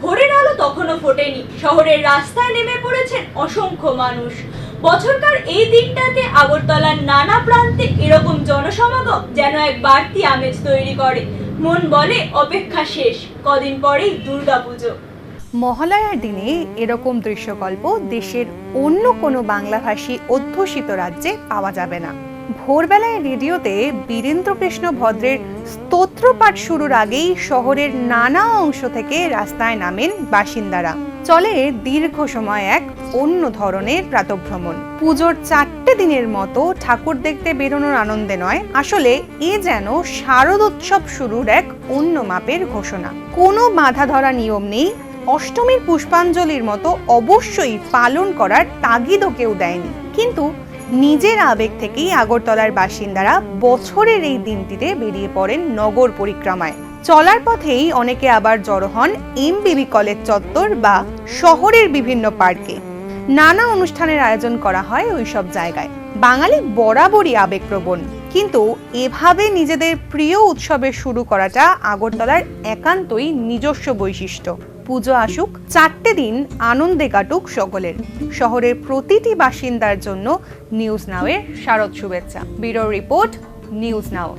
ভোরের আলো তখনও ফোটেনি, শহরের রাস্তায় নেমে পড়েছেন অসংখ্য মানুষ। বছরকার এই দিনটাতে আগরতলার নানা প্রান্তে এরকম জনসমাগম যেন এক বাড়তি আমেজ তৈরি করে। মন বলে অপেক্ষা শেষ, কদিন পরেই দুর্গাপুজো। মহালয়ার দিনে এরকম দৃশ্যকল্প দেশের অন্য কোনো বাংলাভাষী অধ্যুষিত রাজ্যে পাওয়া যাবে না। ভোরবেলায় রেডিওতে বীরেন্দ্রকৃষ্ণ ভদ্রের স্তোত্রপাঠ শুরুর আগেই শহরের নানা অংশ থেকে রাস্তায় নামেন বাসিন্দারা। চলে দীর্ঘ সময় এক অন্য ধরনের প্রাতঃভ্রমণ। পুজোর 4টে দিনের মতো ঠাকুর দেখতে বেরোনোর আনন্দে নয়, আসলে এ যেন শারদোৎসব শুরুর এক অন্য মাপের ঘোষণা। কোনো বাধা ধরা নিয়ম নেই, অষ্টমীর পুষ্পাঞ্জলির মতো অবশ্যই পালন করার তাগিদও কেউ দেয়নি। কিন্তু নিজের আবেগ থেকেই আগরতলার বাসিন্দারা বছরের এই দিনটিতে বেরিয়ে পড়েন নগর পরিক্রমায়। চলার পথেই অনেকে আবার জড়ো হন এমবিবি কলেজ চত্বর বা শহরের বিভিন্ন পার্কে। নানা অনুষ্ঠানের আয়োজন করা হয় ওইসব জায়গায়। বাঙালি বরাবরই আবেগপ্রবণ, কিন্তু এভাবে নিজেদের প্রিয় উৎসবের শুরু করাটা আগরতলার একান্তই নিজস্ব বৈশিষ্ট্য। পুজো আসুক, 4টে দিন আনন্দে কাটুক সকলের। শহরের প্রতিটি বাসিন্দার জন্য নিউজ নাও এর শারদ শুভেচ্ছা। Bureau report, news now.